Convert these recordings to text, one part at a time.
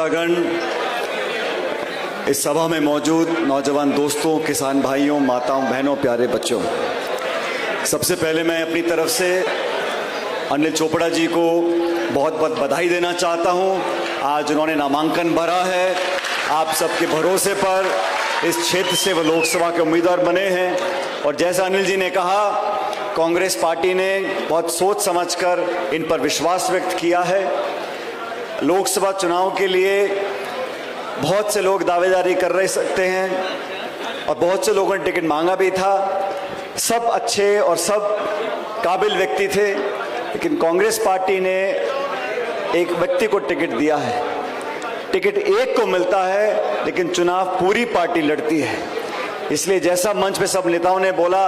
नेतागण, इस सभा में मौजूद नौजवान दोस्तों, किसान भाइयों, माताओं, बहनों, प्यारे बच्चों, सबसे पहले मैं अपनी तरफ से अनिल चोपड़ा जी को बहुत बहुत बधाई देना चाहता हूं। आज उन्होंने नामांकन भरा है। आप सबके भरोसे पर इस क्षेत्र से वो लोकसभा के उम्मीदवार बने हैं और जैसा अनिल जी ने कहा, कांग्रेस पार्टी ने बहुत सोच समझकर इन पर विश्वास व्यक्त किया है। लोकसभा चुनाव के लिए बहुत से लोग दावेदारी कर रहे सकते हैं और बहुत से लोगों ने टिकट मांगा भी था। सब अच्छे और सब काबिल व्यक्ति थे, लेकिन कांग्रेस पार्टी ने एक व्यक्ति को टिकट दिया है। टिकट एक को मिलता है, लेकिन चुनाव पूरी पार्टी लड़ती है। इसलिए जैसा मंच पे सब नेताओं ने बोला,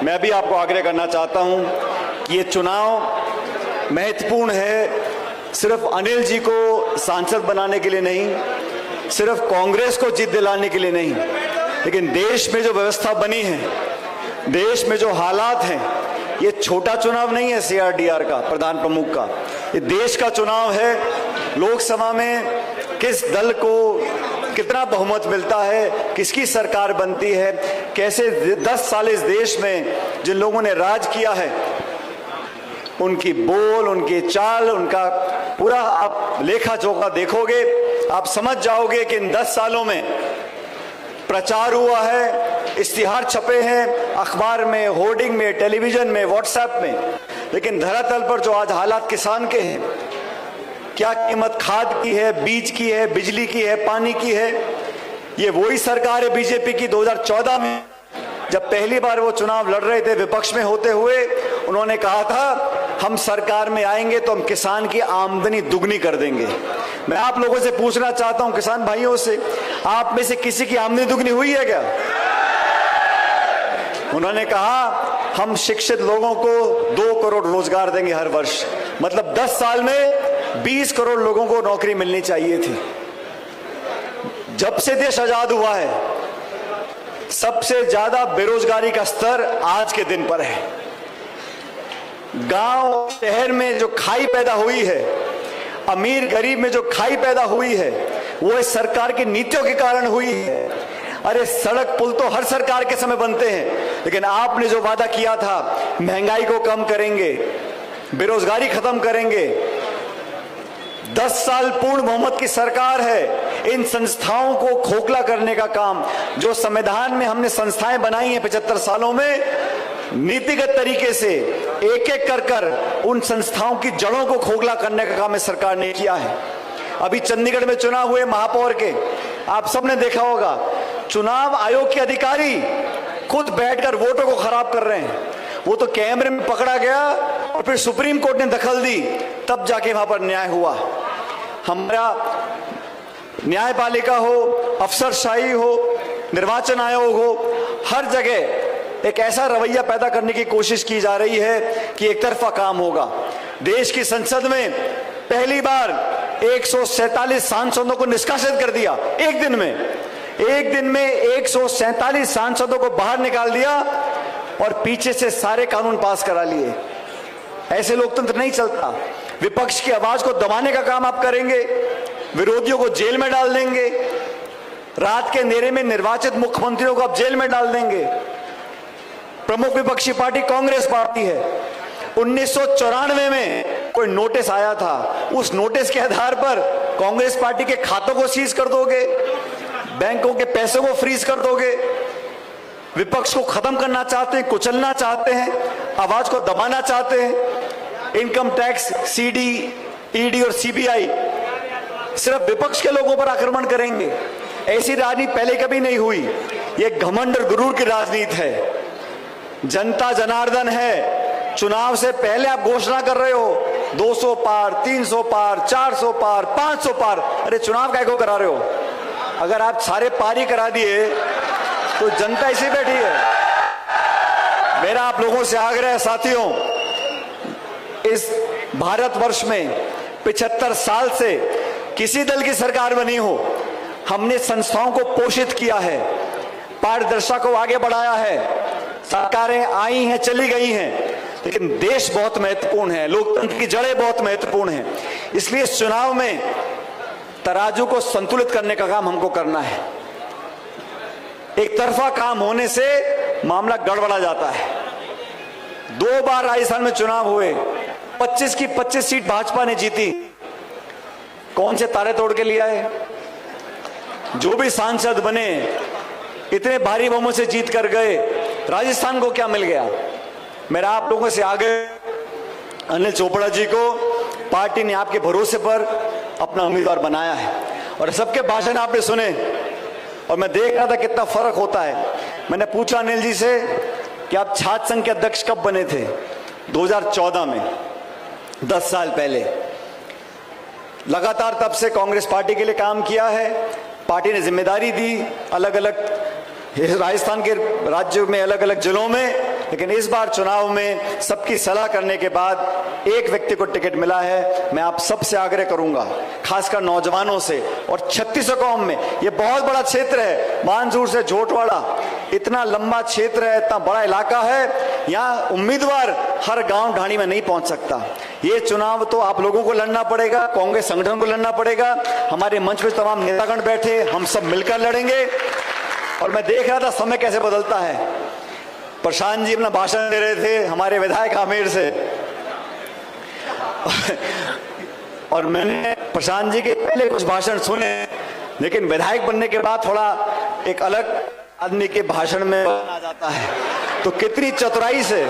मैं भी आपको आग्रह करना चाहता हूं कि ये चुनाव महत्वपूर्ण है। सिर्फ अनिल जी को सांसद बनाने के लिए नहीं, सिर्फ कांग्रेस को जीत दिलाने के लिए नहीं, लेकिन देश में जो व्यवस्था बनी है, देश में जो हालात हैं, ये छोटा चुनाव नहीं है सीआरडीआर का, प्रधान प्रमुख का, ये देश का चुनाव है। लोकसभा में किस दल को कितना बहुमत मिलता है, किसकी सरकार बनती है, कैसे 10 साल इस देश में जिन लोगों ने राज किया है, उनकी बोल, उनकी चाल, उनका पूरा आप लेखा जोखा देखोगे, आप समझ जाओगे कि इन 10 सालों में प्रचार हुआ है, इश्तिहार छपे हैं अखबार में, होर्डिंग में, टेलीविजन में, व्हाट्सएप में, लेकिन धरातल पर जो आज हालात किसान के हैं, क्या कीमत खाद की है, बीज की है, बिजली की है, पानी की है, ये वही सरकार है बीजेपी की 2014 में जब पहली बार वो चुनाव लड़ रहे थे विपक्ष में होते हुए, उन्होंने कहा था हम सरकार में आएंगे तो हम किसान की आमदनी दुगनी कर देंगे। मैं आप लोगों से पूछना चाहता हूं, किसान भाइयों से, आप में से किसी की आमदनी दुगनी हुई है क्या? उन्होंने कहा हम शिक्षित लोगों को 2 करोड़ रोजगार देंगे हर वर्ष, मतलब 10 साल में 20 करोड़ लोगों को नौकरी मिलनी चाहिए थी। जब से देश आजाद हुआ है, सबसे ज्यादा बेरोजगारी का स्तर आज के दिन पर है। गांव शहर में जो खाई पैदा हुई है, अमीर गरीब में जो खाई पैदा हुई है, वो इस सरकार की नीतियों के कारण हुई है। अरे सड़क पुल तो हर सरकार के समय बनते हैं, लेकिन आपने जो वादा किया था महंगाई को कम करेंगे, बेरोजगारी खत्म करेंगे, 10 साल पूर्ण बहुमत की सरकार है। इन संस्थाओं को खोखला करने का काम, जो संविधान में हमने संस्थाएं बनाई हैं 75 सालों में, नीतिगत तरीके से एक एक कर उन संस्थाओं की जड़ों को खोखला करने का काम इस सरकार ने किया है। अभी चंडीगढ़ में चुनाव हुए महापौर के, आप सबने देखा होगा, चुनाव आयोग के अधिकारी खुद बैठकर वोटों को खराब कर रहे हैं। वो तो कैमरे में पकड़ा गया और फिर सुप्रीम कोर्ट ने दखल दी, तब जाके वहां पर न्याय हुआ। हमारा न्यायपालिका हो, अफसरशाही हो, निर्वाचन आयोग हो, हर जगह एक ऐसा रवैया पैदा करने की कोशिश की जा रही है कि एक तरफा काम होगा। देश की संसद में पहली बार 147 सांसदों को निष्कासित कर दिया। एक दिन में 147 सांसदों को बाहर निकाल दिया और पीछे से सारे कानून पास करा लिए। ऐसे लोकतंत्र नहीं चलता। विपक्ष की आवाज को दबाने का काम आप करेंगे, विरोधियों को जेल में डाल देंगे, रात के अंधेरे में निर्वाचित मुख्यमंत्रियों को आप जेल में डाल देंगे। प्रमुख विपक्षी पार्टी कांग्रेस पार्टी है। 1994 में कोई नोटिस आया था, उस नोटिस के आधार पर कांग्रेस पार्टी के खातों को सीज कर दोगे, बैंकों के पैसों को फ्रीज कर दोगे। विपक्ष को खत्म करना चाहते हैं, कुचलना चाहते हैं, आवाज को दबाना चाहते हैं। इनकम टैक्स, सीडी, ईडी और सीबीआई सिर्फ विपक्ष के लोगों पर आक्रमण करेंगे। ऐसी राजनीति पहले कभी नहीं हुई। ये घमंड और गुरूर की राजनीति है। जनता जनार्दन है। चुनाव से पहले आप घोषणा कर रहे हो 200 पार, 300 पार, 400 पार, 500 पार। अरे चुनाव काय को करा रहे हो? अगर आप सारे पार ही करा दिए तो जनता इसी बैठी है। मेरा आप लोगों से आग्रह है साथियों, इस भारतवर्ष में 75 साल से किसी दल की सरकार बनी हो, हमने संस्थाओं को पोषित किया है, पारदर्शिता को आगे बढ़ाया है। सरकारें आई हैं, चली गई हैं, लेकिन देश बहुत महत्वपूर्ण है, लोकतंत्र की जड़ें बहुत महत्वपूर्ण हैं। इसलिए इस चुनाव में तराजू को संतुलित करने का काम हमको करना है। एक तरफा काम होने से मामला गड़बड़ा जाता है। 2 बार राजस्थान में चुनाव हुए, 25 की 25 सीट भाजपा ने जीती। कौन से तारे तोड़ के लिया है? जो भी सांसद बने इतने भारी बहुमत से जीत कर गए, राजस्थान को क्या मिल गया? मेरा आप लोगों से आगे अनिल चोपड़ा जी को पार्टी ने आपके भरोसे पर अपना उम्मीदवार बनाया है और सबके भाषण आपने सुने और मैं देख रहा था कितना फर्क होता है। मैंने पूछा अनिल जी से कि आप छात्र संघ के अध्यक्ष कब बने थे? 2014 में, 10 साल पहले। लगातार तब से कांग्रेस पार्टी के लिए काम किया है। पार्टी ने जिम्मेदारी दी अलग अलग राजस्थान के राज्यों में, अलग अलग जिलों में, लेकिन इस बार चुनाव में सबकी सलाह करने के बाद एक व्यक्ति को टिकट मिला है। मैं आप सबसे आग्रह करूंगा, खासकर नौजवानों से और 3600 कौम में, ये बहुत बड़ा क्षेत्र है, मानसूर से झोटवाड़ा, इतना लंबा क्षेत्र है, इतना बड़ा इलाका है, यहाँ उम्मीदवार हर गांव ढाणी में नहीं पहुंच सकता। ये चुनाव तो आप लोगों को लड़ना पड़ेगा, कांग्रेस संगठन को लड़ना पड़ेगा। हमारे मंच पे तमाम नेतागण बैठे, हम सब मिलकर लड़ेंगे। और मैं देख रहा था समय कैसे बदलता है। प्रशांत जी अपना भाषण दे रहे थे हमारे विधायक आमेर से और मैंने प्रशांत जी के पहले कुछ भाषण सुने, लेकिन विधायक बनने के बाद थोड़ा एक अलग आदमी के भाषण में आ जाता है। तो कितनी चतुराई से,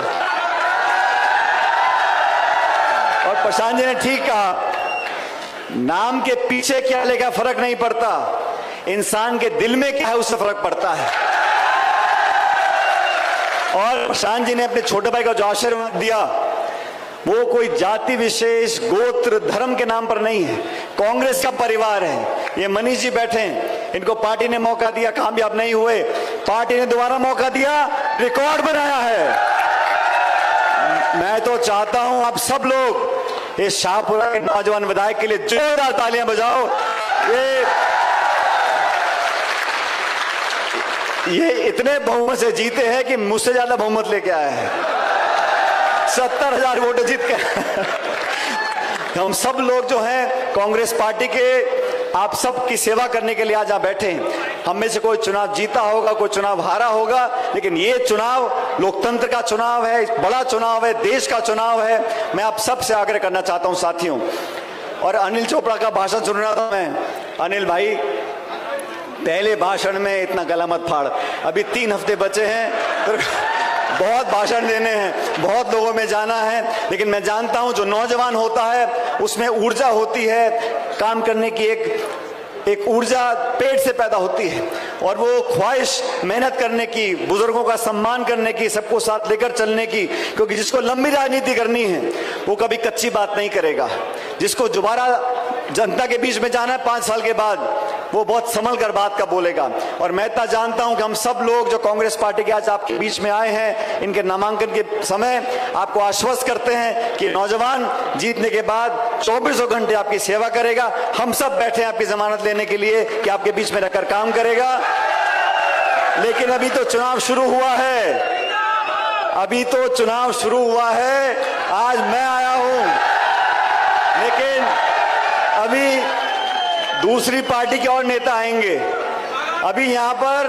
और प्रशांत जी ने ठीक कहा, नाम के पीछे क्या लेगा फर्क नहीं पड़ता, इंसान के दिल में क्या है उससे फर्क पड़ता है। और प्रशांत जी ने अपने छोटे भाई का जो आशीर्वाद दिया वो कोई जाति विशेष, गोत्र, धर्म के नाम पर नहीं है, कांग्रेस का परिवार है। ये मनीष जी बैठे हैं, इनको पार्टी ने मौका दिया, कामयाब नहीं हुए, पार्टी ने दोबारा मौका दिया, रिकॉर्ड बनाया है। मैं तो चाहता हूं आप सब लोग इस शाहपुरा के नौजवान विधायक के लिए जोरदार तालियां बजाओ। ये इतने बहुमत से जीते हैं कि मुझसे ज्यादा बहुमत लेके आए हैं, 70,000 वोट जीत के। हम सब लोग जो हैं कांग्रेस पार्टी के, आप सब की सेवा करने के लिए आज यहाँ बैठे हैं। हम में से कोई चुनाव जीता होगा, कोई चुनाव हारा होगा, लेकिन ये चुनाव लोकतंत्र का चुनाव है, बड़ा चुनाव है, देश का चुनाव है। मैं आप सब से आग्रह करना चाहता हूं साथियों। और अनिल चोपड़ा का भाषण सुन रहा था मैं। अनिल भाई, पहले भाषण में इतना गला मत फाड़, अभी 3 हफ्ते बचे हैं, तो बहुत भाषण देने हैं, बहुत लोगों में जाना है। लेकिन मैं जानता हूं जो नौजवान होता है उसमें ऊर्जा होती है, काम करने की एक ऊर्जा पेट से पैदा होती है, और वो ख्वाहिश मेहनत करने की, बुजुर्गों का सम्मान करने की, सबको साथ लेकर चलने की। क्योंकि जिसको लंबी राजनीति करनी है वो कभी कच्ची बात नहीं करेगा। जिसको दोबारा जनता के बीच में जाना है 5 साल के बाद, वो बहुत संभल कर बात का बोलेगा। और मैं इतना जानता हूं कि हम सब लोग जो कांग्रेस पार्टी के आज आपके बीच में आए हैं, इनके नामांकन के समय आपको आश्वस्त करते हैं कि नौजवान जीतने के बाद 24 घंटे आपकी सेवा करेगा। हम सब बैठे हैं आपकी जमानत लेने के लिए कि आपके बीच में रहकर काम करेगा। लेकिन अभी तो चुनाव शुरू हुआ है, अभी तो चुनाव शुरू हुआ है। आज मैं आया हूं, लेकिन अभी दूसरी पार्टी के और नेता आएंगे। अभी यहां पर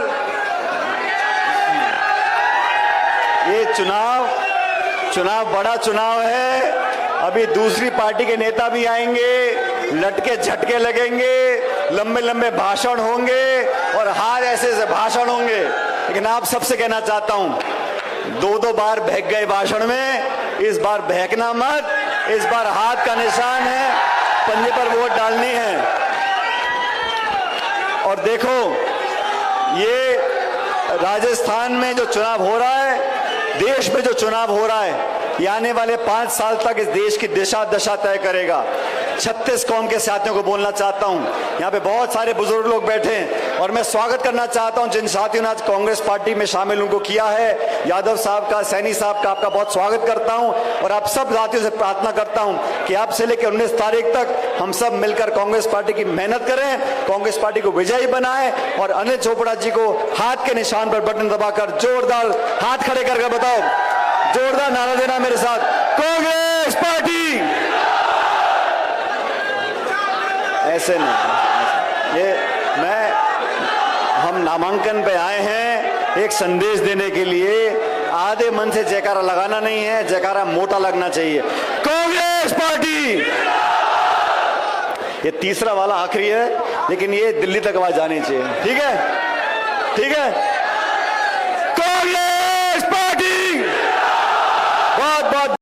ये चुनाव बड़ा चुनाव है। अभी दूसरी पार्टी के नेता भी आएंगे, लटके झटके लगेंगे, लंबे लंबे भाषण होंगे और हार ऐसे ऐसे भाषण होंगे। लेकिन आप सबसे कहना चाहता हूं, 2-2 बार बहक गए भाषण में, इस बार बहकना मत। इस बार हाथ का निशान है, पंजे पर वोट डालनी है। और देखो, ये राजस्थान में जो चुनाव हो रहा है, देश में जो चुनाव हो रहा है, ये आने वाले 5 साल तक इस देश की दिशा दशा तय करेगा। 36 कौम के साथियों को बोलना चाहता हूं, यहाँ पे बहुत सारे बुजुर्ग लोग बैठे हैं और मैं स्वागत करना चाहता हूं जिन साथियों ने आज कांग्रेस पार्टी में शामिल उनको किया है। यादव साहब का, सैनी साहब का आपका बहुत स्वागत करता हूं और आप सब साथियों से प्रार्थना करता हूं कि आप से लेकर 19 तारीख तक हम सब मिलकर कांग्रेस पार्टी की मेहनत करें, कांग्रेस पार्टी को विजयी बनाएं और अनिल चोपड़ा जी को हाथ के निशान पर बटन दबाकर जोरदार हाथ खड़े करके बताओ, जोरदार नारा देना मेरे साथ, कांग्रेस पार्टी। ऐसे नहीं। नामांकन पे आए हैं एक संदेश देने के लिए। आधे मन से जयकारा लगाना नहीं है, जयकारा मोटा लगना चाहिए। कांग्रेस पार्टी, ये तीसरा वाला आखिरी है, लेकिन ये दिल्ली तक आवाज जानी चाहिए। ठीक है, ठीक है। कांग्रेस